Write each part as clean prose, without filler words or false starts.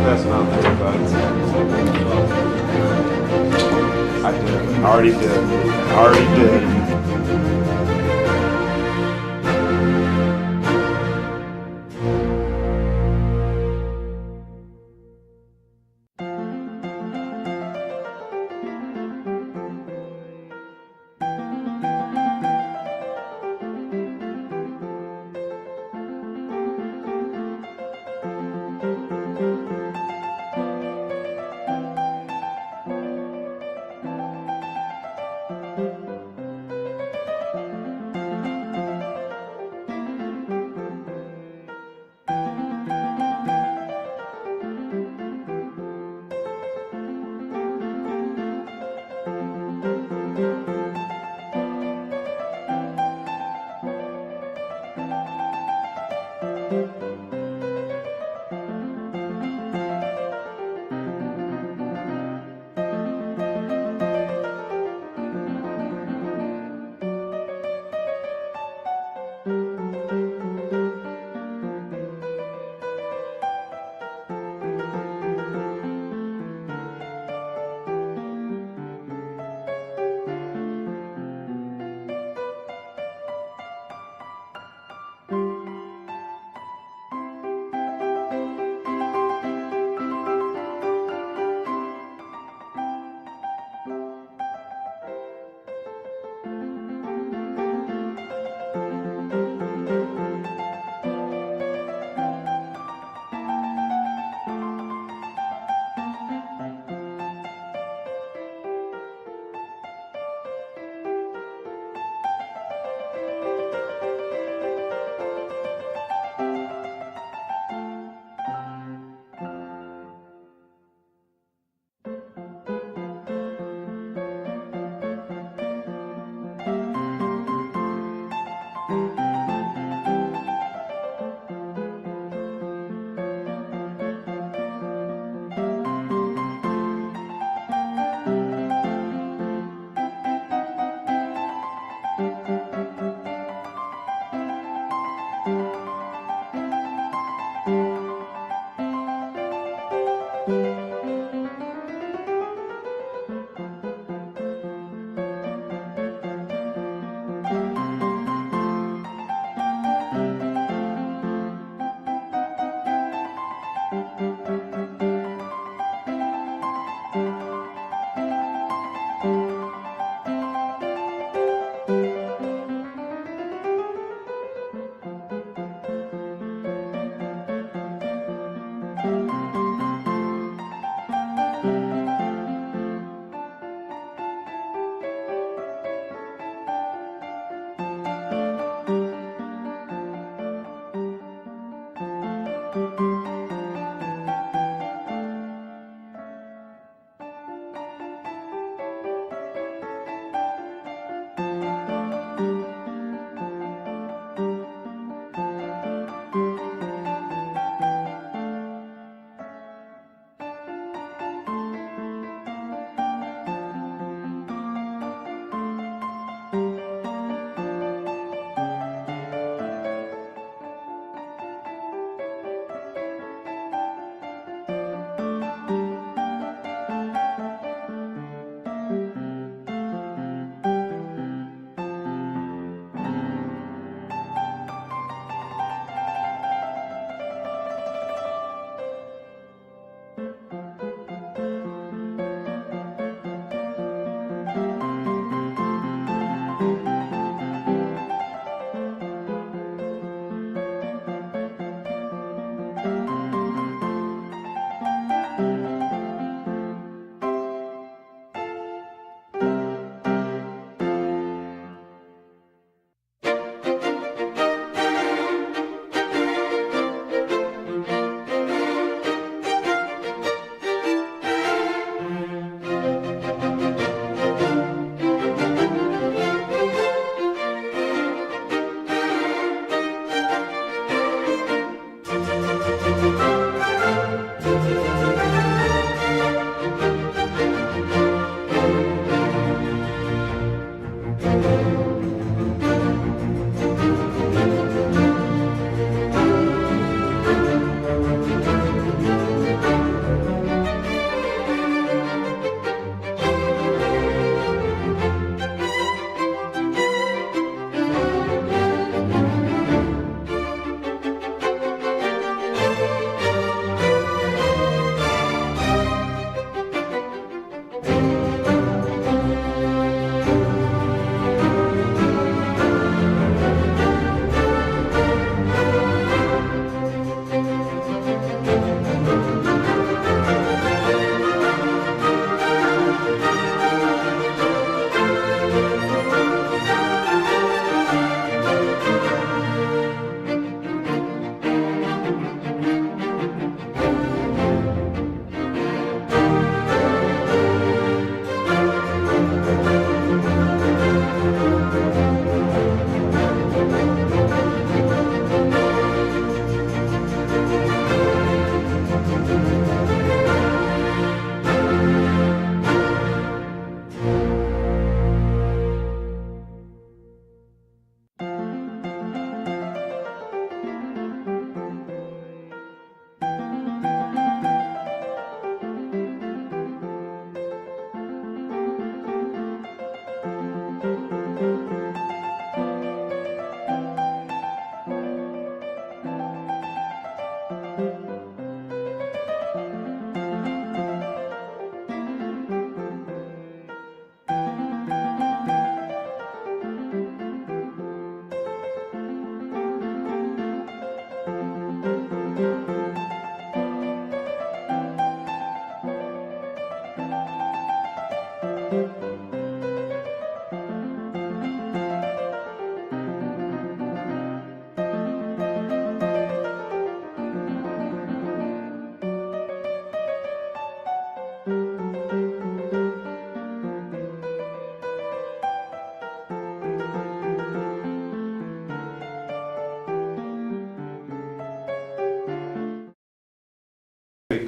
That's not everybody. I did. I already did. I already did.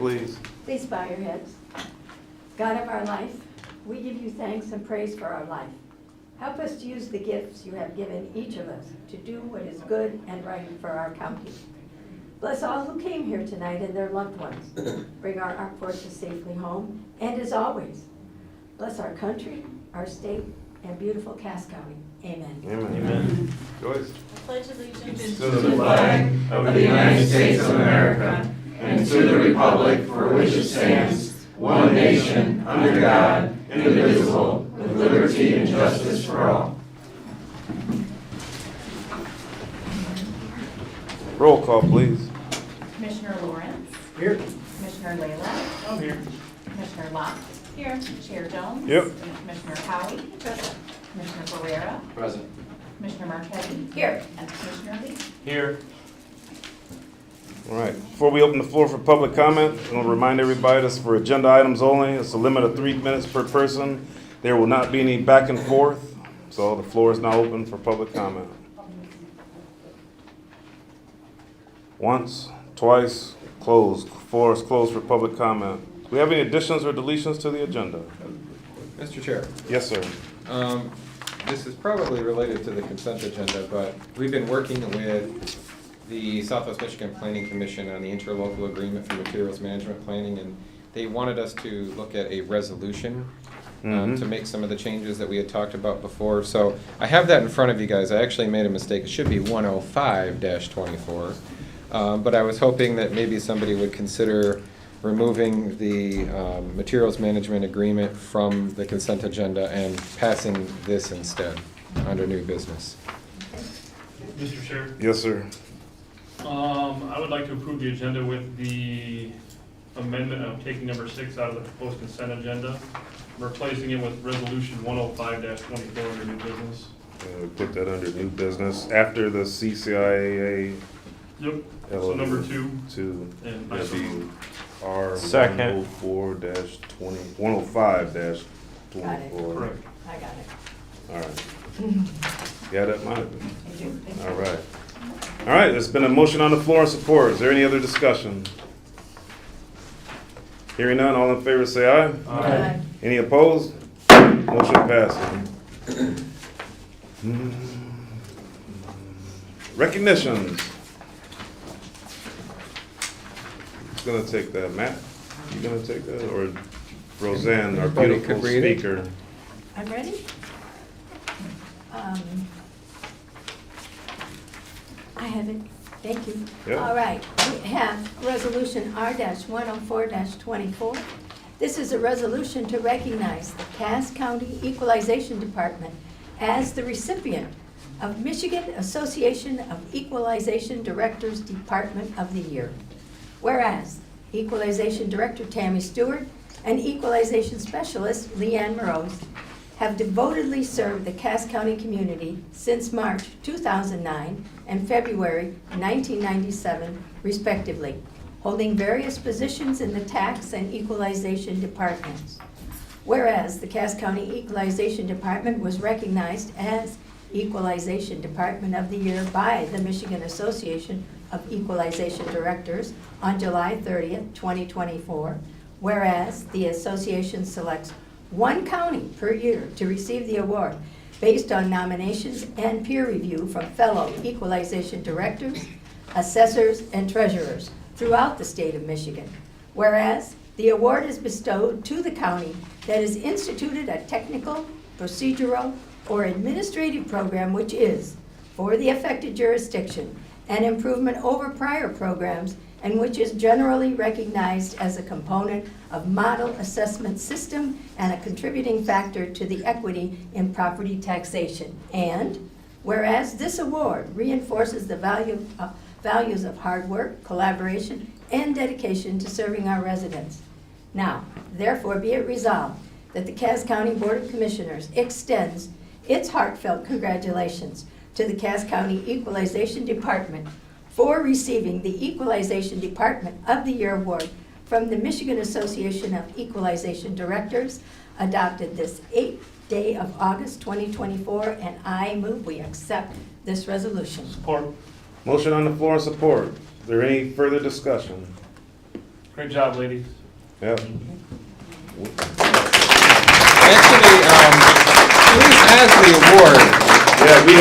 please. Please bow your heads. God of our life, we give you thanks and praise for our life. Help us to use the gifts you have given each of us to do what is good and right for our county. Bless all who came here tonight and their loved ones. Bring our armed forces safely home. And as always, bless our country, our state, and beautiful Cass County. Amen. Amen. Joyce. Pledge allegiance to the flag of the United States of America and to the republic for which it stands, one nation, under God, indivisible, with liberty and justice for all. Roll call, please. Commissioner Lawrence. Here. Commissioner Layla. I'm here. Commissioner Locke. Here. Chair Jones. Yep. Commissioner Howie. Present. Commissioner Ferreira. Present. Commissioner Marquetti. Here. And Commissioner Lee. Here. All right, before we open the floor for public comment, I want to remind everybody this is for agenda items only. It's a limit of 3 minutes per person. There will not be any back and forth, so the floor is now open for public comment. Once, twice, closed. Floor is closed for public comment. Do we have any additions or deletions to the agenda? Mr. Chair, Yes, sir. this is probably related to the consent agenda, but we've been working with the Southwest Michigan Planning Commission on the interlocal agreement for materials management planning, and they wanted us to look at a resolution to make some of the changes that we had talked about before. So I have that in front of you guys. I actually made a mistake. It should be 105-24. But I was hoping that maybe somebody would consider removing the materials management agreement from the consent agenda and passing this instead under new business. Mr. Chair, Yes, sir. I would like to approve the agenda with the amendment of taking number 6 out of the proposed consent agenda, replacing it with resolution 105-24 under new business. Put that under new business after the CCIAA. Yep, so number 2. And I That'd be R Second. 104-20, 105-24. Correct. I got it. All right. Yeah, that might have been. All right. All right, there's been a motion on the floor and support. Is there any other discussion? Hearing none, all in favor say aye. Aye. Any opposed? Motion passes. Recognitions. Who's gonna take that? Matt? You gonna take that? Or Roseanne, our Anybody beautiful could read it. speaker? I'm ready. I have it. Thank you. Yep. All right. We have Resolution R-104-24. This is a resolution to recognize the Cass County Equalization Department as the recipient of Michigan Association of Equalization Directors Department of the Year. Whereas Equalization Director Tammy Stewart and Equalization Specialist Leanne Morose have devotedly served the Cass County community since March 2009 and February 1997, respectively, holding various positions in the tax and equalization departments. Whereas the Cass County Equalization Department was recognized as Equalization Department of the Year by the Michigan Association of Equalization Directors on July 30th, 2024. Whereas the association selects one county per year to receive the award based on nominations and peer review from fellow equalization directors, assessors, and treasurers throughout the state of Michigan. Whereas the award is bestowed to the county that has instituted a technical, procedural, or administrative program which is, for the affected jurisdiction, an improvement over prior programs and which is generally recognized as a component of model assessment system and a contributing factor to the equity in property taxation. And whereas this award reinforces the values of hard work, collaboration, and dedication to serving our residents. Now, therefore be it resolved that the Cass County Board of Commissioners extends its heartfelt congratulations to the Cass County Equalization Department for receiving the Equalization Department of the Year Award from the Michigan Association of Equalization Directors, adopted this 8th day of August 2024, and I move we accept this resolution. Support. Motion on the floor and support. Is there any further discussion? Great job, ladies. Yeah. Actually, Sharice has the award. Yeah, we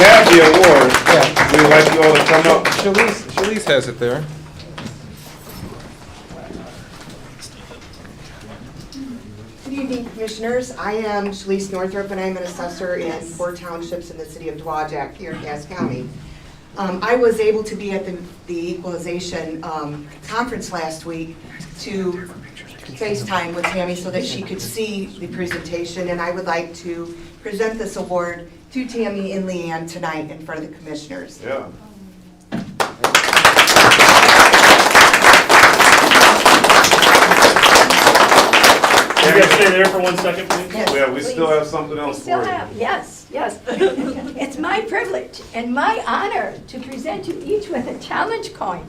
have the award. Yeah. We'd like you all to come up. Sharice has it there. Good evening, Commissioners. I am Shalise Northrup, and I'm an assessor in 4 townships in the city of Dowagiac here in Cass County. I was able to be at the equalization conference last week to FaceTime with Tammy so that she could see the presentation, and I would like to present this award to Tammy and Leanne tonight in front of the Commissioners. Yeah. You guys stay there for 1 second, please. Yes, Yeah, we still please. have something We else still for you. have, yes, yes. It's my privilege and my honor to present you each with a challenge coin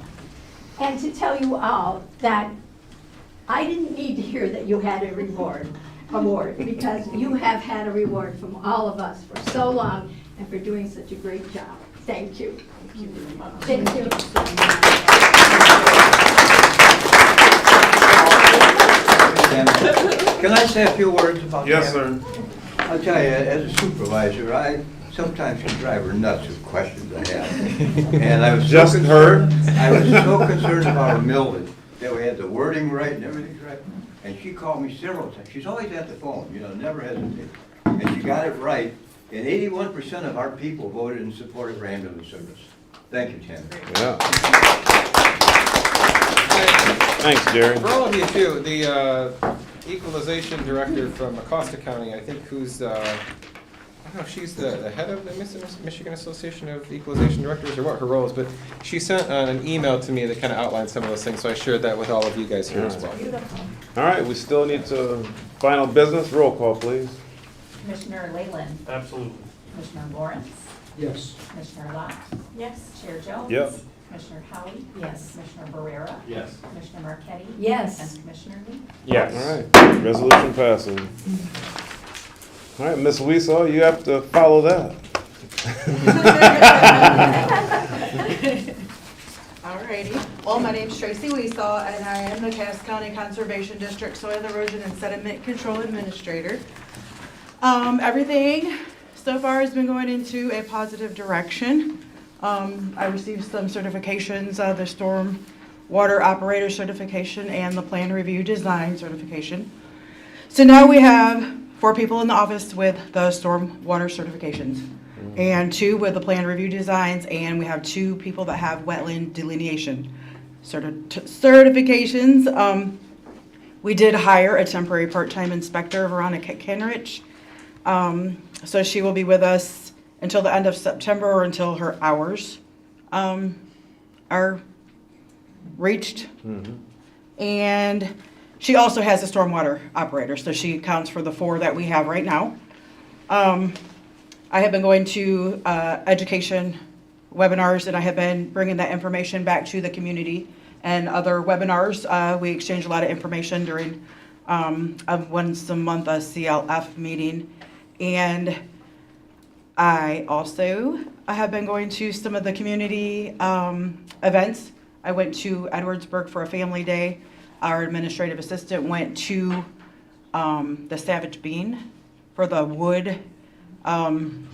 and to tell you all that I didn't need to hear that you had a award, because you have had a reward from all of us for so long and for doing such a great job. Thank you. Thank you very much. Thank you. Can I say a few words about that? Yes, sir. I'll tell you, as a supervisor, I sometimes can drive her nuts with questions I have. And I was so Just concerned- heard. I was so concerned about a mill that we had the wording right and everything's right. And she called me several times. She's always at the phone, never hesitates. And she got it right. And 81% of our people voted in support of our ambulance service. Thank you, Tammy. Yeah. Thanks, Jerry. For all of you too, the equalization director from Acosta County, I think who's, I don't know if she's the head of the Michigan Association of Equalization Directors or what her role is, but she sent an email to me that kind of outlined some of those things, so I shared that with all of you guys here as well. All right, we still need to, final business, roll call, please. Commissioner Leyland. Absolutely. Commissioner Lawrence. Yes. Commissioner Locke. Yes. Chair Jones. Yep. Commissioner Howie. Yes. Commissioner Barrera. Yes. Commissioner Marquetti. Yes. And Commissioner Lee. Yes. All right, resolution passes. All right, Ms. Weesaw, you have to follow that. Alrighty. Well, my name's Tracy Weesaw, and I am the Cass County Conservation District Soil Erosion and Sediment Control Administrator. Everything so far has been going into a positive direction. I received some certifications, the storm water operator certification and the plan review design certification. So now we have 4 people in the office with the storm water certifications and 2 with the plan review designs, and we have 2 people that have wetland delineation certifications. We did hire a temporary part-time inspector, Veronica Kenrich. So she will be with us until the end of September or until her hours are reached. And she also has a stormwater operator, so she accounts for the 4 that we have right now. I have been going to education webinars, and I have been bringing that information back to the community and other webinars. We exchange a lot of information during once a month a CLF meeting. And I also have been going to some of the community events. I went to Edwardsburg for a family day. Our administrative assistant went to the Savage Bean for the wood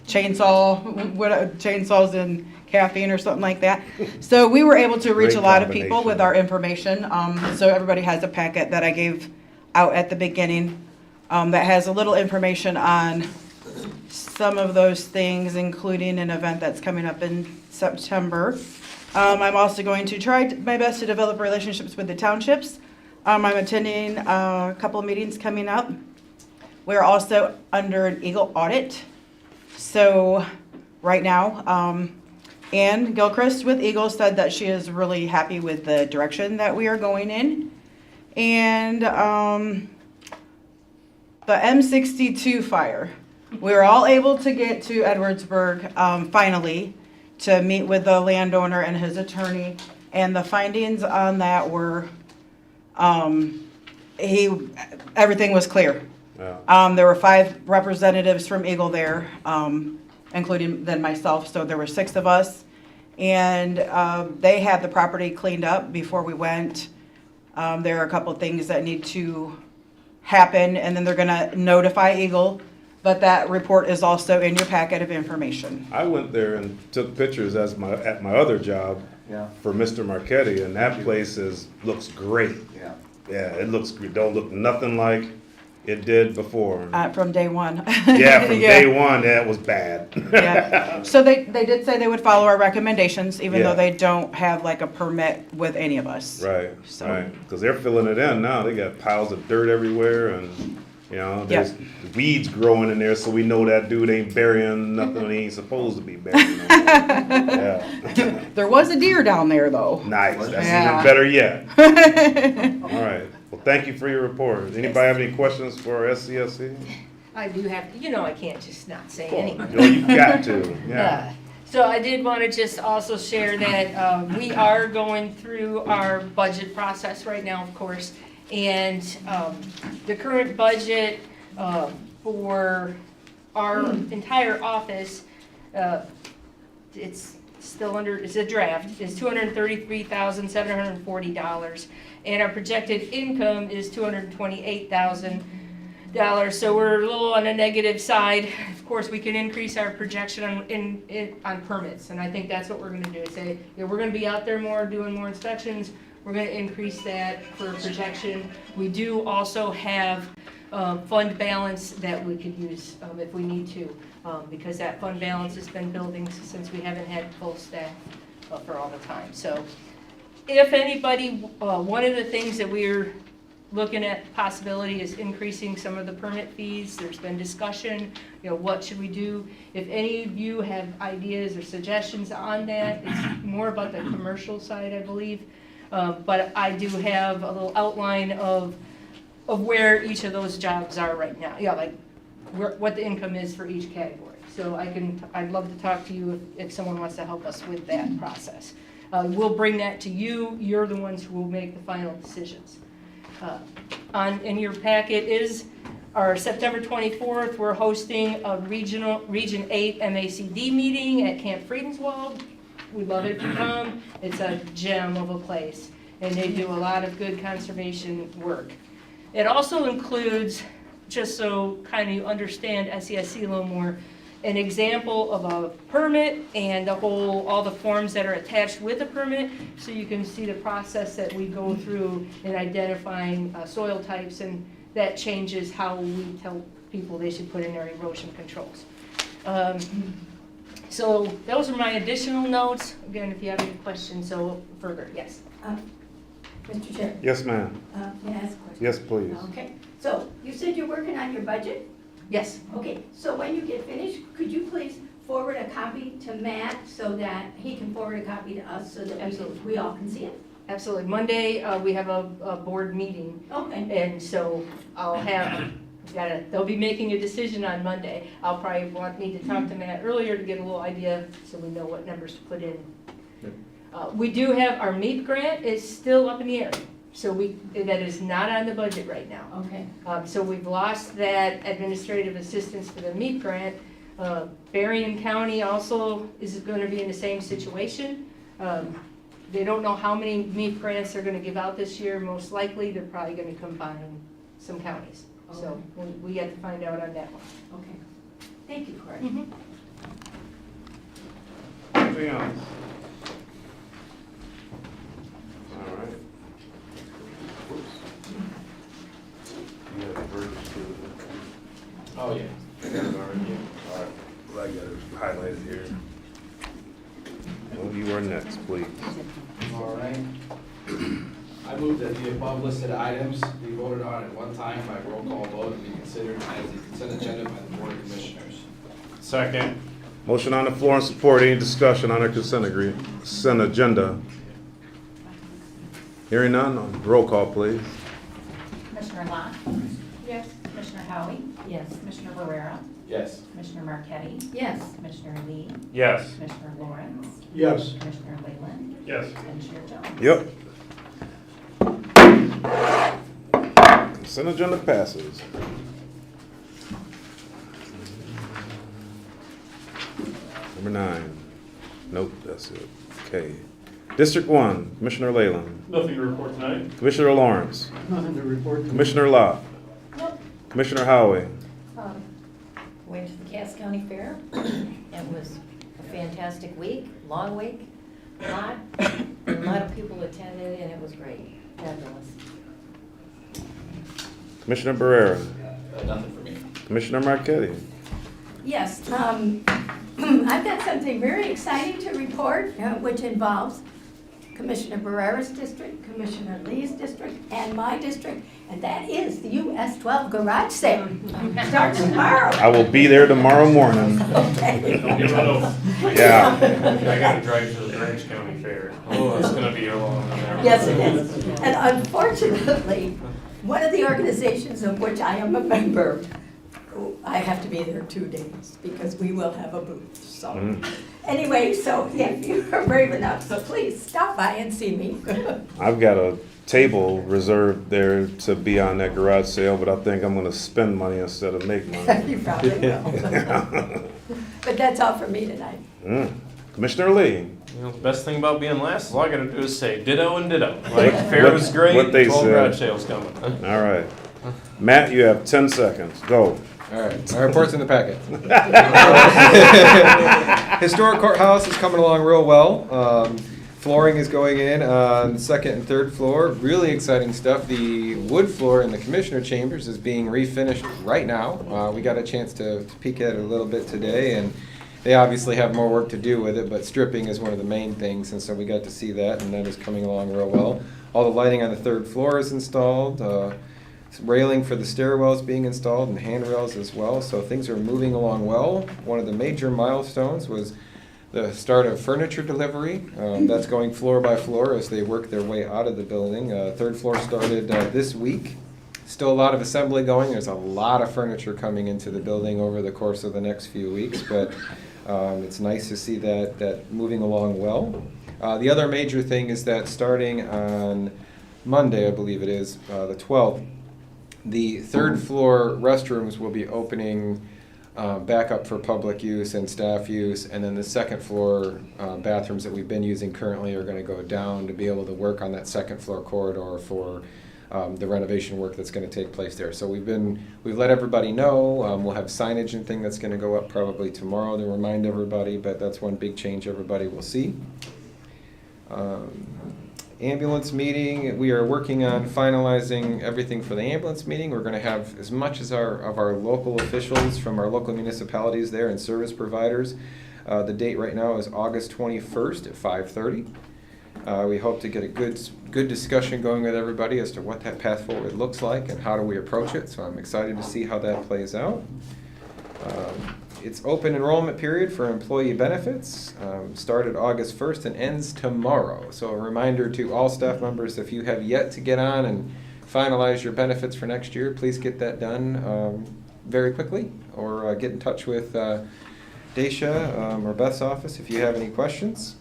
chainsaws and caffeine or something like that. So we were able to reach Great a lot of people combination. with our information. So everybody has a packet that I gave out at the beginning that has a little information on some of those things, including an event that's coming up in September. I'm also going to try my best to develop relationships with the townships. I'm attending a couple of meetings coming up. We're also under an Eagle audit. So right now, Ann Gilchrist with Eagle said that she is really happy with the direction that we are going in. And the M62 fire. We were all able to get to Edwardsburg finally to meet with the landowner and his attorney. And the findings on that were, everything was clear. Yeah. There were 5 representatives from Eagle there, including then myself, so there were 6 of us. And they had the property cleaned up before we went. There are a couple things that need to happen, and then they're gonna notify Eagle. But that report is also in your packet of information. I went there and took pictures at my other job Yeah. for Mr. Marquetti, and that place looks great. Yeah. Yeah, it looks, don't look nothing like it did before. From day one. Yeah, from day one, that was bad. Yeah. So they did say they would follow our recommendations, even Yeah. though they don't have like a permit with any of us. Right, So- right, because they're filling it in now. They got piles of dirt everywhere, and you know, there's weeds growing in there, so we know that dude ain't burying nothing he ain't supposed to be burying. No more. Yeah, There was a deer down there though. nice. That's Yeah. even better yet. All right. Well, thank you for your report. Anybody have any questions for SCSC? I do have, I can't just not say Oh, anything. you've got to. Yeah. So I did want to just also share that we are going through our budget process right now, of course. And the current budget for our entire office, it's still it's a draft, is $233,740. And our projected income is $228,000. So we're a little on the negative side. Of course, we can increase our projection on permits, and I think that's what we're gonna do. Say, we're gonna be out there more, doing more inspections. We're gonna increase that for projection. We do also have fund balance that we could use if we need to, because that fund balance has been building since we haven't had full staff for all the time. So if anybody, one of the things that we're looking at possibility is increasing some of the permit fees. There's been discussion, what should we do? If any of you have ideas or suggestions on that, it's more about the commercial side, I believe. But I do have a little outline of where each of those jobs are right now. Like what the income is for each category. So I'd love to talk to you if someone wants to help us with that process. We'll bring that to you. You're the ones who will make the final decisions. In your packet is our September 24th. We're hosting a Region 8 MACD meeting at Camp Friedenswald. We'd love it if you come. It's a gem of a place, and they do a lot of good conservation work. It also includes, just so kind of you understand SCSC a little more, an example of a permit and all the forms that are attached with the permit, so you can see the process that we go through in identifying soil types, and that changes how we tell people they should put in their erosion controls. So those are my additional notes. Again, if you have any questions, further, yes. Mr. Chair, Yes, ma'am. may I ask a question? Yes, please. Okay, so you said you're working on your budget? Yes. Okay, so when you get finished, could you please forward a copy to Matt so that he can forward a copy to us so that we all can see it? Absolutely. Monday, we have a board meeting, Okay, and so they'll be making a decision on Monday. I'll probably want me to talk to Matt earlier to get a little idea, so we know what numbers to put in. We do have our MEAP grant is still up in the air, so that is not on the budget right now. okay. So we've lost that administrative assistance for the MEAP grant. Berrien County also is going to be in the same situation. They don't know how many MEAP grants they're going to give out this year. Most likely, they're probably going to combine some counties. So we have to find out on that one. Okay. Thank you, Cory. Anything else? All right. You have the verbiage to Oh, yeah. I got it already. All right. Well, I got it highlighted here. Well, you are next, please. All right. I move that the above listed items be voted on at one time by roll call vote and be considered as a consent agenda by the Board of Commissioners. Second. Motion on the floor and support. Any discussion on our consent agenda? Hearing none, roll call, please. Commissioner Locke? Yes. Commissioner Howie? Yes. Commissioner Barrera? Yes. Commissioner Marquetti? Yes. Commissioner Lee? Yes. Commissioner Lawrence? Yes. Commissioner Leyland? Yes. And Chair Jones? Yep. Consent agenda passes. Number 9. Nope, that's it. Okay. District 1, Commissioner Leyland. Nothing to report tonight. Commissioner Lawrence. Nothing to report. Commissioner Lott. Commissioner Howie. Went to the Cass County Fair. It was a fantastic week, long week, a lot of people attended, and it was great, fabulous. Commissioner Barrera. Nothing for me. Commissioner Marquetti. Yes, I've got something very exciting to report, which involves Commissioner Barrera's district, Commissioner Lee's district, and my district, and that is the US 12 garage sale. Starts tomorrow. I will be there tomorrow morning. Okay. Don't give it up. Yeah. I gotta drive to the Orange County Fair. Oh, it's gonna be a long one there. Yes, it is. And unfortunately, one of the organizations of which I am a member, I have to be there 2 days because we will have a booth, so. Anyway, so if you're brave enough, so please stop by and see me. I've got a table reserved there to be on that garage sale, but I think I'm gonna spend money instead of make money. You probably will. But that's all for me tonight. Commissioner Lee. You know, the best thing about being last is all I gotta do is say ditto and ditto. Like, What- fair was great, what they 12 said. garage sales coming. All right. Matt, you have 10 seconds. Go. All right, our report's in the packet. Historic courthouse is coming along real well. Flooring is going in on the second and third floor. Really exciting stuff. The wood floor in the commissioner chambers is being refinished right now. We got a chance to peek at it a little bit today, and they obviously have more work to do with it, but stripping is one of the main things, and so we got to see that, and that is coming along real well. All the lighting on the third floor is installed. Railing for the stairwells being installed and handrails as well, so things are moving along well. One of the major milestones was the start of furniture delivery. That's going floor by floor as they work their way out of the building. Third floor started this week. Still a lot of assembly going. There's a lot of furniture coming into the building over the course of the next few weeks, but it's nice to see that moving along well. The other major thing is that starting on Monday, I believe it is, the 12th, the third floor restrooms will be opening back up for public use and staff use, and then the second floor bathrooms that we've been using currently are going to go down to be able to work on that second floor corridor for the renovation work that's going to take place there. So we've let everybody know. We'll have signage and thing that's going to go up probably tomorrow to remind everybody, but that's one big change everybody will see. Ambulance meeting, we are working on finalizing everything for the ambulance meeting. We're going to have as much as of our local officials from our local municipalities there and service providers. The date right now is August 21st at 5:30. We hope to get a good discussion going with everybody as to what that path forward looks like and how do we approach it. So I'm excited to see how that plays out. It's open enrollment period for employee benefits, started August 1st and ends tomorrow. So a reminder to all staff members, if you have yet to get on and finalize your benefits for next year, please get that done very quickly, or get in touch with Daisha or Beth's office if you have any questions.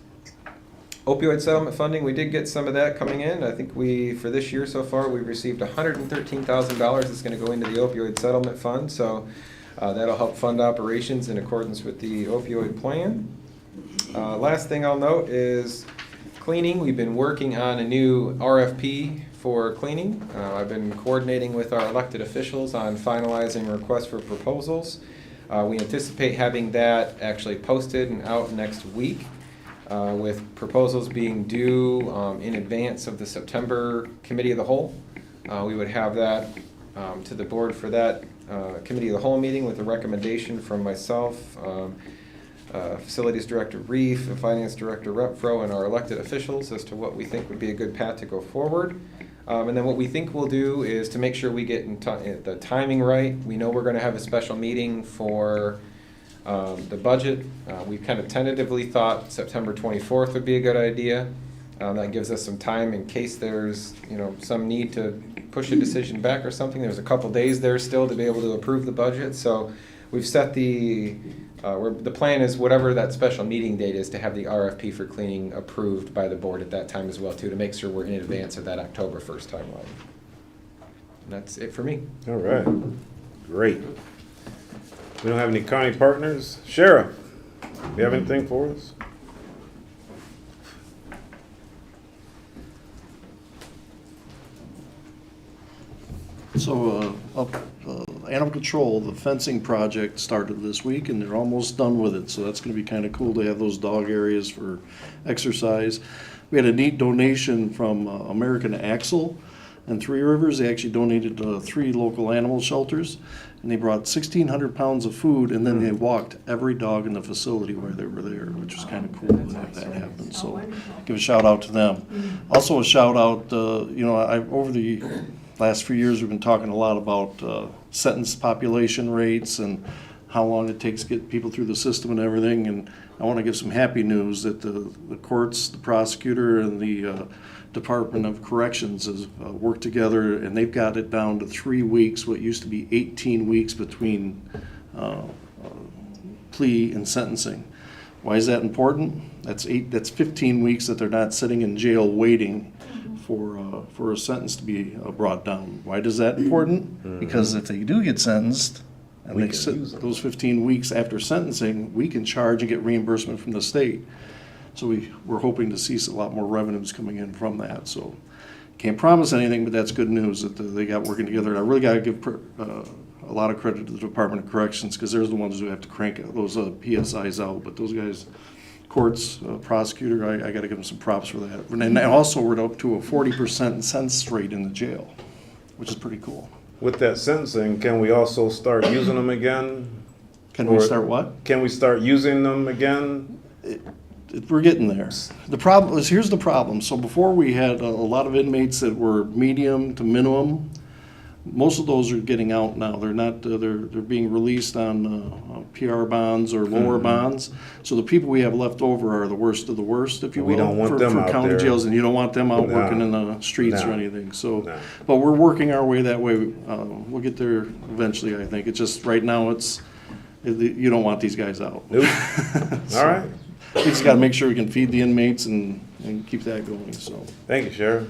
Opioid settlement funding, we did get some of that coming in. I think for this year so far, we've received $113,000 that's going to go into the opioid settlement fund. So that'll help fund operations in accordance with the opioid plan. Last thing I'll note is cleaning. We've been working on a new RFP for cleaning. I've been coordinating with our elected officials on finalizing requests for proposals. We anticipate having that actually posted and out next week, with proposals being due in advance of the September Committee of the Whole. We would have that to the board for that Committee of the Whole meeting with a recommendation from myself, Facilities Director Reef, Finance Director Repfro, and our elected officials as to what we think would be a good path to go forward. And then what we think we'll do is to make sure we get the timing right. We know we're going to have a special meeting for the budget. We kind of tentatively thought September 24th would be a good idea. That gives us some time in case there's some need to push a decision back or something. There's a couple days there still to be able to approve the budget. So we've set the plan is whatever that special meeting date is to have the RFP for cleaning approved by the board at that time as well too, to make sure we're in advance of that October 1st timeline. And that's it for me. All right. Great. We don't have any county partners. Sheriff, you have anything for us? So, Animal Control, the fencing project started this week, and they're almost done with it, so that's gonna be kinda cool to have those dog areas for exercise. We had a neat donation from American Axle and Three Rivers. They actually donated to 3 local animal shelters, and they brought 1,600 pounds of food, and then they walked every dog in the facility while they were there, which was kinda cool to have that happen, so give a shout out to them. Also a shout out, over the last few years, we've been talking a lot about sentence population rates and how long it takes to get people through the system and everything. And I want to give some happy news that the courts, the prosecutor, and the Department of Corrections has worked together, and they've got it down to 3 weeks, what used to be 18 weeks between plea and sentencing. Why is that important? That's 15 weeks that they're not sitting in jail waiting for a sentence to be brought down. Why is that important? Because if they do get sentenced, and We they can sit use them. those 15 weeks after sentencing, we can charge and get reimbursement from the state. So we're hoping to see a lot more revenues coming in from that. So can't promise anything, but that's good news that they got working together. And I really got to give a lot of credit to the Department of Corrections, because they're the ones who have to crank those PSIs out. But those guys, courts, prosecutor, I got to give them some props for that. And also we're up to a 40% sentence rate in the jail, which is pretty cool. With that sentencing, can we also start using them again? Can we Or- start what? Can we start using them again? We're getting there. The problem is, here's the problem. So before we had a lot of inmates that were medium to minimum. Most of those are getting out now. They're not, they're being released on PR bonds or lower bonds. So the people we have left over are the worst of the worst, if you will. We don't want them for out county there. jails, and you don't want them out No. working in the streets or No. anything, so. No. But we're working our way that way. We'll get there eventually, I think. It's just, right now, you don't want these guys out. Nope. So, All right. We just gotta make sure we can feed the inmates and keep that going, so. Thank you, Sheriff.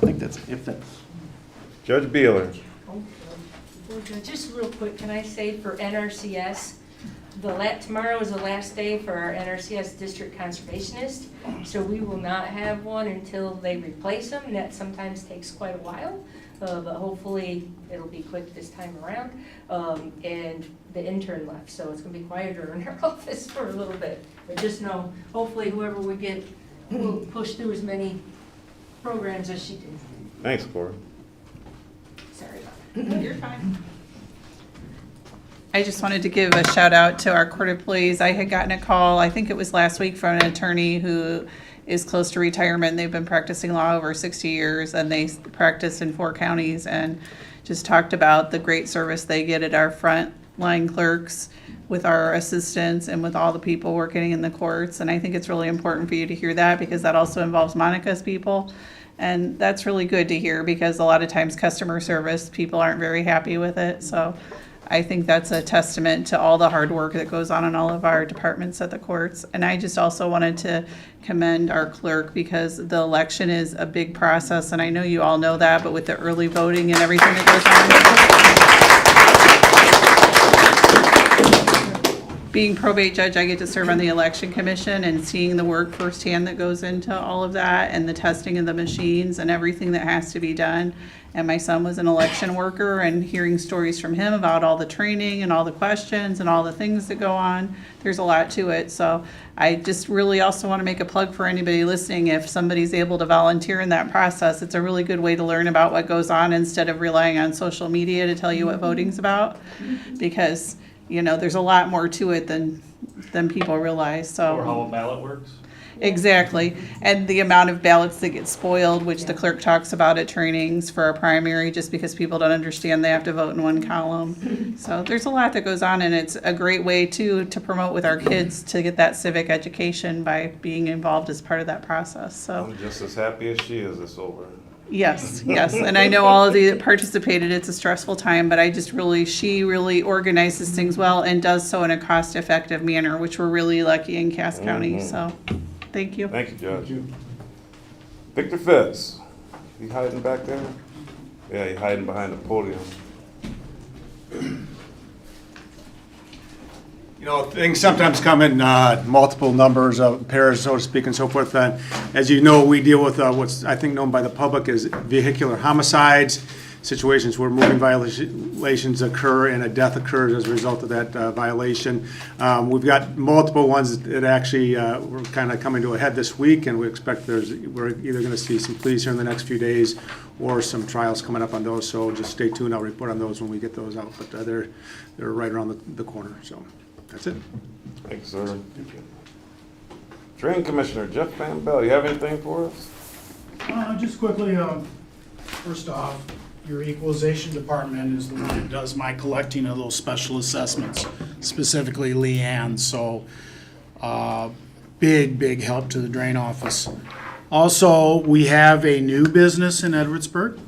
I think that's. Judge Beeler. Just real quick, can I say for NRCS, tomorrow is the last day for our NRCS district conservationist, so we will not have one until they replace them, and that sometimes takes quite a while, but hopefully it'll be quick this time around. And the intern left, so it's gonna be quieter in our office for a little bit, but just know, hopefully whoever we get will push through as many programs as she did. Thanks, Corey. Sorry about that. You're fine. I just wanted to give a shout out to our court employees. I had gotten a call, I think it was last week, from an attorney who is close to retirement. They've been practicing law over 60 years, and they practice in 4 counties, and just talked about the great service they get at our front line clerks with our assistants and with all the people working in the courts. And I think it's really important for you to hear that, because that also involves Monica's people. And that's really good to hear, because a lot of times customer service, people aren't very happy with it. So I think that's a testament to all the hard work that goes on in all of our departments at the courts. And I just also wanted to commend our clerk, because the election is a big process, and I know you all know that, but with the early voting and everything that goes on. Being probate judge, I get to serve on the election commission, and seeing the work firsthand that goes into all of that, and the testing of the machines and everything that has to be done. And my son was an election worker, and hearing stories from him about all the training and all the questions and all the things that go on, there's a lot to it. So I just really also want to make a plug for anybody listening. If somebody's able to volunteer in that process, it's a really good way to learn about what goes on, instead of relying on social media to tell you what voting's about. Because there's a lot more to it than people realize, so. Or how a ballot works? Exactly, and the amount of ballots that get spoiled, which the clerk talks about at trainings for a primary, just because people don't understand they have to vote in one column. So there's a lot that goes on, and it's a great way to promote with our kids to get that civic education by being involved as part of that process, so. I'm just as happy as she is it's over. Yes, and I know all of you that participated, it's a stressful time, but she really organizes things well and does so in a cost-effective manner, which we're really lucky in Cass County, so, thank you. Thank you, Judge. Victor Fitz, he hiding back there? Yeah, he's hiding behind the podium. Things sometimes come in multiple numbers of pairs, so to speak, and so forth. As you know, we deal with what's, I think, known by the public as vehicular homicides. situations where moving violations occur and a death occurs as a result of that violation. We've got multiple ones that actually we're kind of coming to a head this week, and we expect we're either going to see some pleas here in the next few days or some trials coming up on those. So just stay tuned. I'll report on those when we get those out. But they're right around the corner. So that's it. Thanks, sir. Drain Commissioner Jeff Van Bell, you have anything for us? Just quickly, first off, your equalization department is the one that does my collecting of those special assessments, specifically Leanne, so big help to the drain office. Also, we have a new business in Edwardsburg,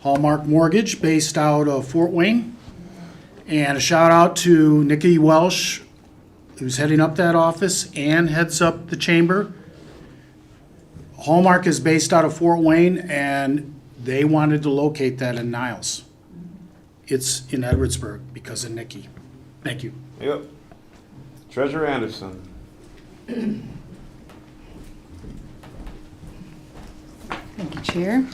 Hallmark Mortgage, based out of Fort Wayne. And a shout out to Nikki Welsh, who's heading up that office and heads up the chamber. Hallmark is based out of Fort Wayne, and they wanted to locate that in Niles. It's in Edwardsburg because of Nikki. Thank you. Yep. Treasurer Anderson. Thank you, Chair.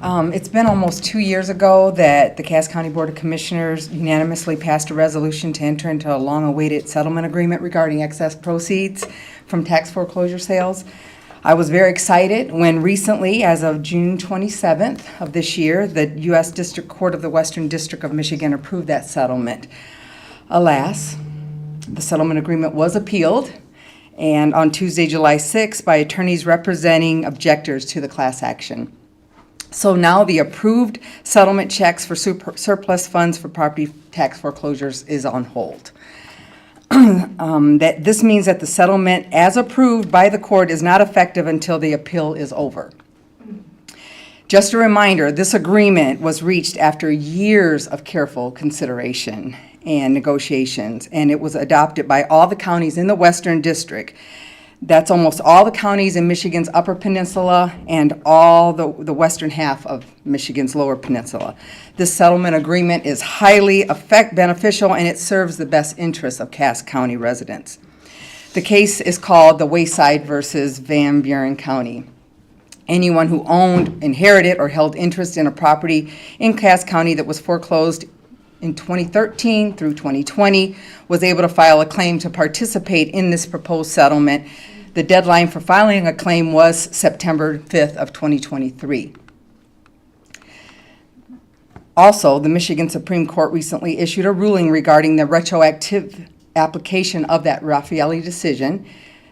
It's been almost 2 years ago that the Cass County Board of Commissioners unanimously passed a resolution to enter into a long-awaited settlement agreement regarding excess proceeds from tax foreclosure sales. I was very excited when recently, as of June 27th of this year, the U.S. District Court of the Western District of Michigan approved that settlement. Alas, the settlement agreement was appealed, and on Tuesday, July 6th, by attorneys representing objectors to the class action. So now the approved settlement checks for surplus funds for property tax foreclosures is on hold. This means that the settlement, as approved by the court, is not effective until the appeal is over. Just a reminder, this agreement was reached after years of careful consideration and negotiations, and it was adopted by all the counties in the Western District. That's almost all the counties in Michigan's Upper Peninsula and all the western half of Michigan's Lower Peninsula. This settlement agreement is highly beneficial, and it serves the best interests of Cass County residents. The case is called the Wayside versus Van Buren County. Anyone who owned, inherited, or held interest in a property in Cass County that was foreclosed in 2013 through 2020 was able to file a claim to participate in this proposed settlement. The deadline for filing a claim was September 5th of 2023. Also, the Michigan Supreme Court recently issued a ruling regarding the retroactive application of that Raffaelli decision.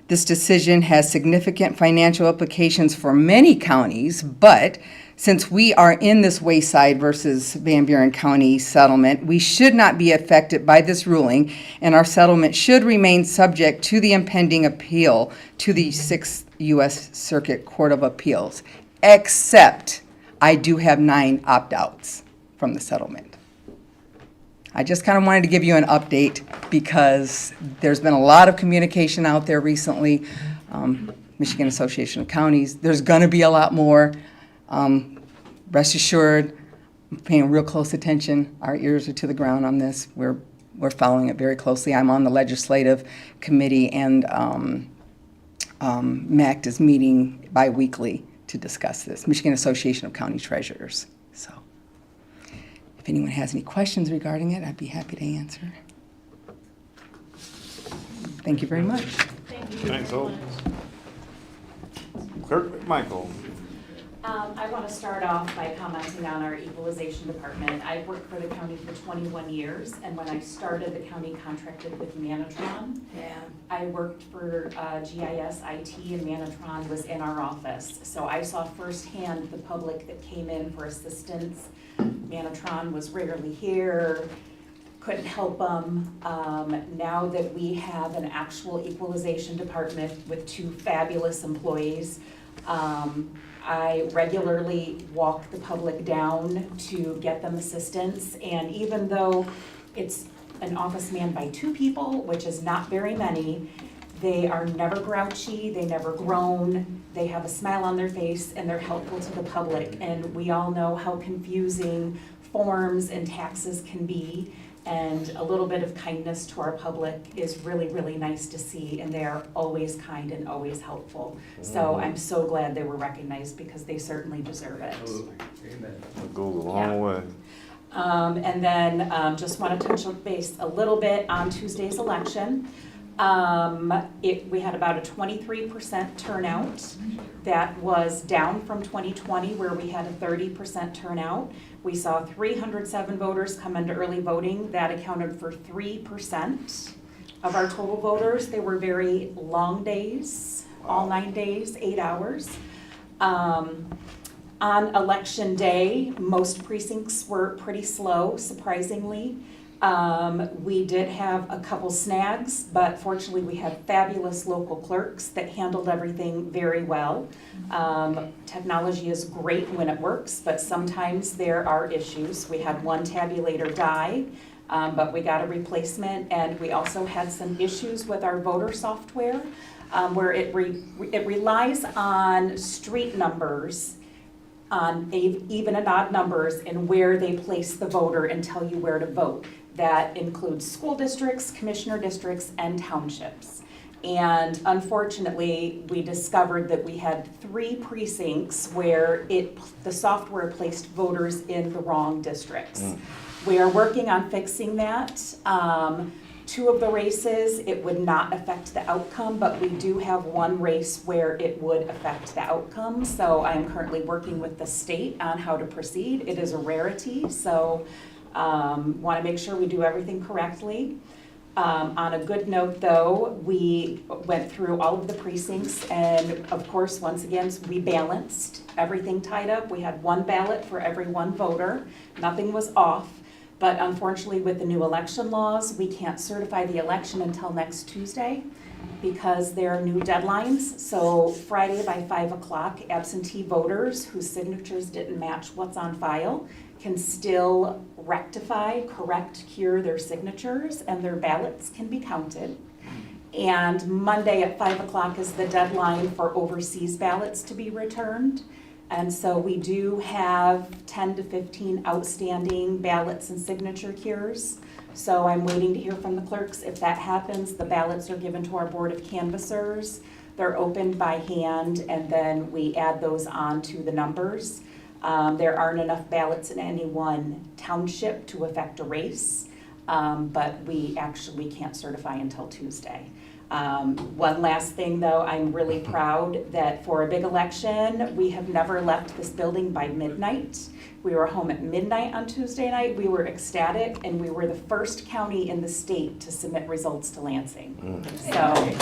This decision has significant financial implications for many counties, but since we are in this Wayside versus Van Buren County settlement, we should not be affected by this ruling, and our settlement should remain subject to the impending appeal to the 6th U.S. Circuit Court of Appeals, except I do have 9 opt-outs from the settlement. I just kind of wanted to give you an update because there's been a lot of communication out there recently, Michigan Association of Counties. There's going to be a lot more. Rest assured, I'm paying real close attention. Our ears are to the ground on this. We're following it very closely. I'm on the legislative committee, and MACT is meeting bi-weekly to discuss this, Michigan Association of County Treasurers. So if anyone has any questions regarding it, I'd be happy to answer. Thank you very much. Thanks, Hope. Kirk McMichael. I want to start off by commenting on our equalization department. I've worked for the county for 21 years, and when I started, the county contracted with Manatron. Yeah. I worked for GIS IT, and Manatron was in our office. So I saw firsthand the public that came in for assistance. Manatron was rarely here, couldn't help them. Now that we have an actual equalization department with 2 fabulous employees, I regularly walk the public down to get them assistance, and even though it's an office manned by 2 people, which is not very many, they are never grouchy, they never groan, they have a smile on their face, and they're helpful to the public. And we all know how confusing forms and taxes can be, And a little bit of kindness to our public is really, really nice to see, and they are always kind and always helpful. So I'm so glad they were recognized because they certainly deserve it. It goes a long way. And then just want to touch base a little bit on Tuesday's election. We had about a 23% turnout. That was down from 2020 where we had a 30% turnout. We saw 307 voters come into early voting. That accounted for 3% of our total voters. They were very long days, all 9 days, 8 hours. On election day, most precincts were pretty slow, surprisingly. We did have a couple snags, but fortunately we had fabulous local clerks that handled everything very well. Technology is great when it works, but sometimes there are issues. We had one tabulator die, but we got a replacement, and we also had some issues with our voter software, where it relies on street numbers, on even and odd numbers, and where they place the voter and tell you where to vote. That includes school districts, commissioner districts, and townships. And unfortunately, we discovered that we had 3 precincts where the software placed voters in the wrong districts. We are working on fixing that. 2 of the races, it would not affect the outcome, but we do have 1 race where it would affect the outcome. So I am currently working with the state on how to proceed. It is a rarity, so want to make sure we do everything correctly. On a good note though, we went through all of the precincts, and of course, once again, we balanced everything tied up. We had 1 ballot for every 1 voter. Nothing was off. But unfortunately, with the new election laws, we can't certify the election until next Tuesday because there are new deadlines. So Friday by 5 o'clock, absentee voters whose signatures didn't match what's on file can still rectify, correct, cure their signatures, and their ballots can be counted. And Monday at 5 o'clock is the deadline for overseas ballots to be returned. And so we do have 10 to 15 outstanding ballots and signature cures. So I'm waiting to hear from the clerks. If that happens, the ballots are given to our board of canvassers. They're opened by hand, and then we add those on to the numbers. There aren't enough ballots in any one township to affect a race, but we can't certify until Tuesday. One last thing though, I'm really proud that for a big election, we have never left this building by midnight. We were home at midnight on Tuesday night. We were ecstatic, and we were the first county in the state to submit results to Lansing. So, and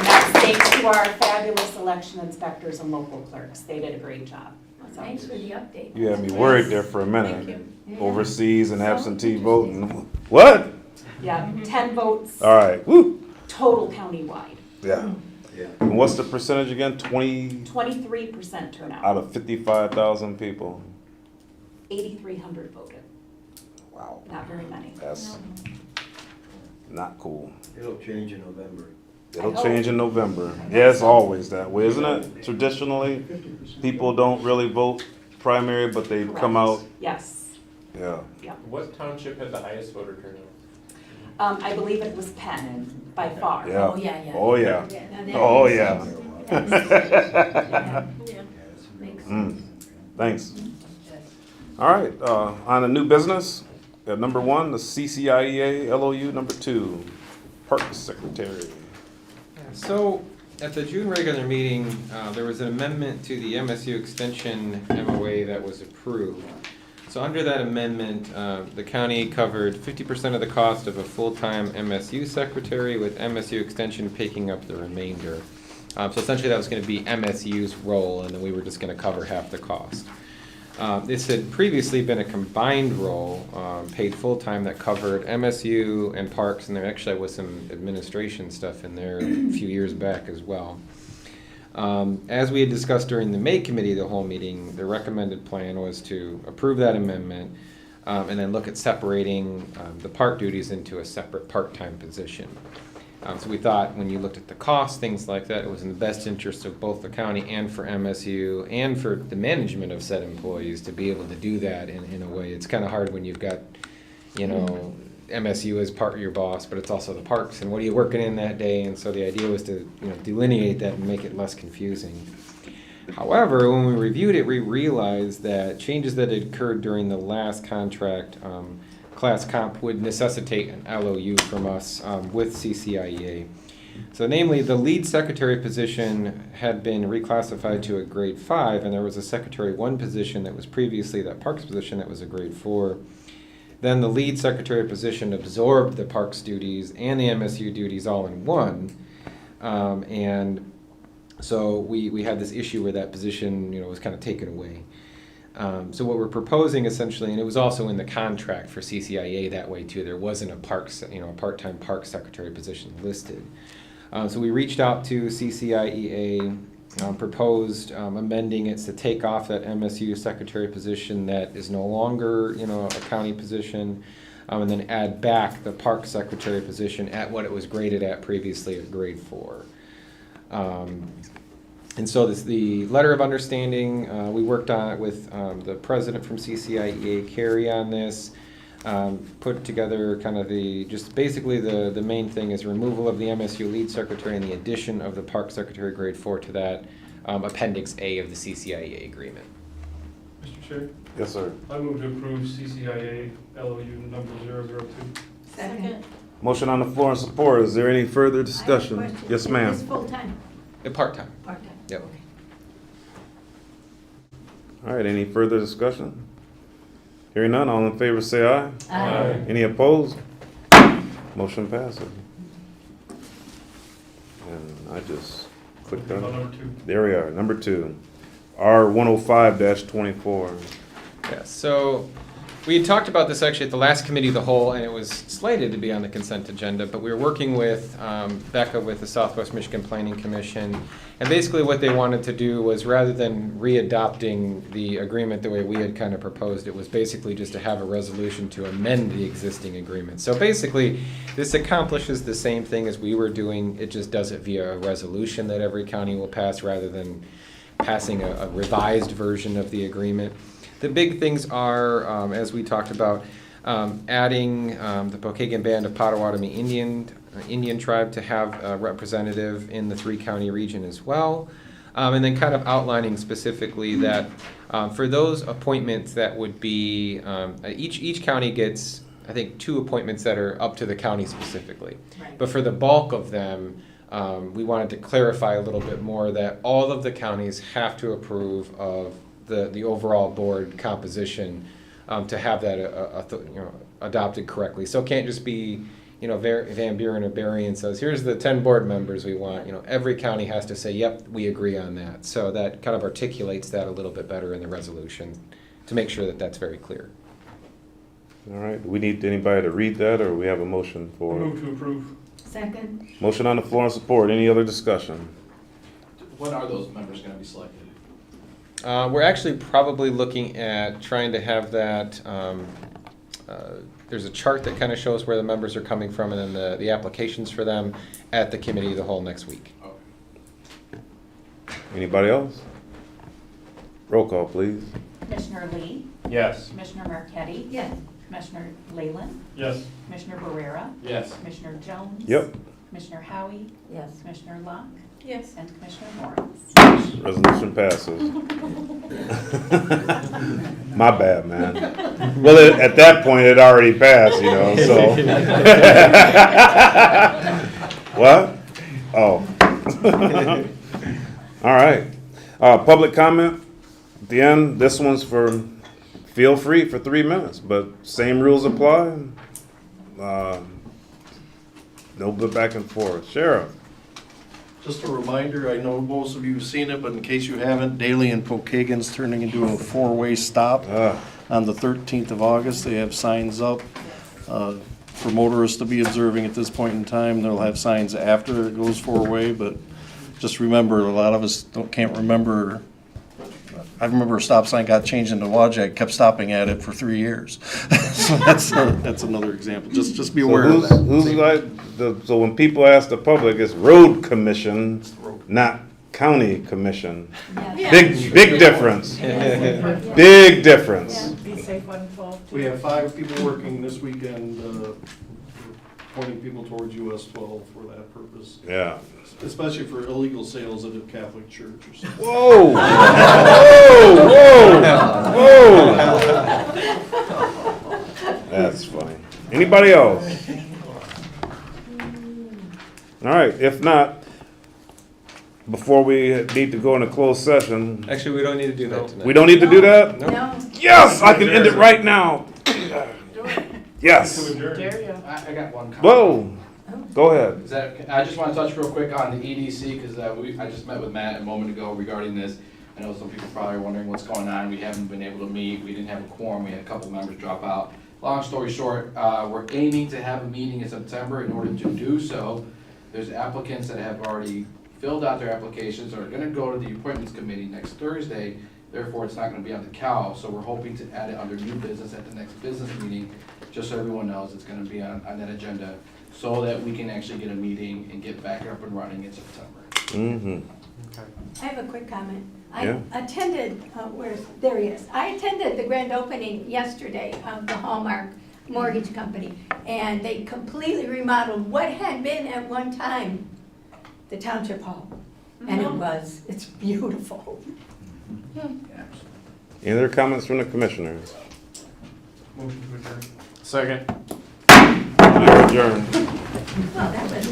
that's thanks to our fabulous election inspectors and local clerks. They did a great job. So. Thanks for the update. You had me worried there for a minute. Thank you. Overseas and absentee voting. What? Yeah, 10 votes. All right. Woo. Total countywide. Yeah. And what's the percentage again? 23% turnout. out of 55,000 people. 8,300 voted. Wow. Not very many. That's not cool. It'll change in November. It'll change in November. Yeah, it's always that way, isn't it? Traditionally, people don't really vote primary, but they come out. Yes. Yeah. What township had the highest voter turnout? I believe it was Penn by far. Yeah. Oh, yeah, yeah. Oh, yeah. Yeah. Oh, yeah. Yeah. Thanks. All right, on the new business, number 1, the CCIEA LOU. Number 2, Parks Secretary. So, at the June regular meeting, there was an amendment to the MSU Extension MOA that was approved. So under that amendment, the county covered 50% of the cost of a full-time MSU secretary, with MSU Extension picking up the remainder. So essentially that was going to be MSU's role, and then we were just going to cover half the cost. This had previously been a combined role, paid full-time, that covered MSU and Parks, and there actually was some administration stuff in there a few years back as well. As we had discussed during the May Committee of the whole meeting, the recommended plan was to approve that amendment and then look at separating the park duties into a separate part-time position. So we thought when you looked at the cost, things like that, it was in the best interest of both the county and for MSU and for the management of said employees to be able to do that in a way. It's kind of hard when you've got, you know, MSU as part of your boss, but it's also the parks and what are you working in that day? And so the idea was to, you know, delineate that and make it less confusing. However, when we reviewed it, we realized that changes that had occurred during the last contract, class comp, would necessitate an LOU from us with CCIEA. So namely, the lead secretary position had been reclassified to a grade 5, and there was a secretary 1 position that was previously that parks position that was a grade 4. Then the lead secretary position absorbed the parks duties and the MSU duties all in one. And so we had this issue where that position, you know, was kind of taken away. So what we're proposing essentially, and it was also in the contract for CCIA that way too, there wasn't a parks, you know, a part-time parks secretary position listed. So we reached out to CCIEA, proposed amending it to take off that MSU secretary position that is no longer, you know, a county position, and then add back the park secretary position at what it was graded at previously at grade 4. And so the letter of understanding, we worked on it with the president from CCIEA, Carrie, on this. Put together kind of just basically the main thing is removal of the MSU lead secretary and the addition of the park secretary grade 4 to that appendix A of the CCIEA agreement. Mr. Chair, Yes, sir. I move to approve CCIA LOU number 002. Second. Motion on the floor and support. Is there any further discussion? I have a question. Yes, ma'am. It's full-time, Part-time. part-time? Yep. Okay. All right, any further discussion? Hearing none, all in favor say aye. Aye. Any opposed? Motion passes. And I just clicked on Number it. 2. There we are, number 2. R 105-24. Yeah, so we had talked about this actually at the last committee of the whole, and it was slated to be on the consent agenda, but we were working with Becca with the Southwest Michigan Planning Commission, and basically what they wanted to do was, rather than re-adopting the agreement the way we had kind of proposed, it was basically just to have a resolution to amend the existing agreement. So basically, this accomplishes the same thing as we were doing, it just does it via a resolution that every county will pass rather than passing a revised version of the agreement. The big things are, as we talked about, adding the Pokagon Band of Potawatomi Indian tribe to have a representative in the 3-county region as well, and then kind of outlining specifically that for those appointments that would be, each county gets, I think, 2 appointments that are up to the county specifically. Right. But for the bulk of them, we wanted to clarify a little bit more that all of the counties have to approve of the overall board composition to have that adopted correctly. So it can't just be, you know, Van Buren or Berrien says, here's the 10 board members we want. You know, every county has to say, yep, we agree on that. So that kind of articulates that a little bit better in the resolution to make sure that that's very clear. All right, do we need anybody to read that, or we have a motion I for it? move to approve. Second. Motion on the floor and support. Any other discussion? When are those members going to be selected? We're actually probably looking at trying to have that, there's a chart that kind of shows where the members are coming from and then the applications for them at the committee of the whole next week. Anybody else? Roll call, please. Commissioner Lee, Yes. Commissioner Marquetti. Yes. Commissioner Leyland, Yes. Commissioner Barrera, Yes. Commissioner Jones. Yep. Commissioner Howie, Yes. Commissioner Locke, Yes. and Commissioner Morris. Resolution passes. My bad, man. Well, at that point, it already passed, you know, so. What? Oh. All right. Public comment at the end. This one's for, feel free for 3 minutes, but same rules apply. No back and forth. Sheriff. Just a reminder, I know most of you have seen it, but in case you haven't, Daly and Pokagon's turning into a 4-way stop on the 13th of August. They have signs up for motorists to be observing at this point in time. They'll have signs after it goes 4-way, but just remember, a lot of us can't remember. I remember a stop sign got changed into Wajak, kept stopping at it for 3 years. So that's another example. Just be aware of that. Who's like so when people ask the public, it's road commission, not county commission. Yes. Big difference. Big difference. Be safe on 12. We have 5 people working this weekend, pointing people towards US 12 for that purpose. Yeah. Especially for illegal sales at a Catholic church or something. Whoa! Whoa! That's funny. Anybody else? All right, if not, before we need to go into closed session, Actually, we don't need to do that tonight. we don't need to do that? No. Yes, I can end it right now. Yes. I got one comment. Whoa, go ahead. Is that, I just want to touch real quick on the EDC, because I just met with Matt a moment ago regarding this. I know some people probably are wondering what's going on. We haven't been able to meet. We didn't have a quorum. We had a couple members drop out. Long story short, we're aiming to have a meeting in September. In order to do so, there's applicants that have already filled out their applications or are going to go to the appointments committee next Thursday. Therefore, it's not going to be on the CAL. So we're hoping to add it under new business at the next business meeting, just so everyone knows it's going to be on that agenda, so that we can actually get a meeting and get back up and running in September. Mm-hmm. I have a quick comment. Yeah. I attended, there he is. I attended the grand opening yesterday of the Hallmark Mortgage Company, and they completely remodeled what had been at one time the Township Hall. And it's beautiful. Any other comments from the commissioners? Motion to adjourn. Second. Adjourned. Well, that was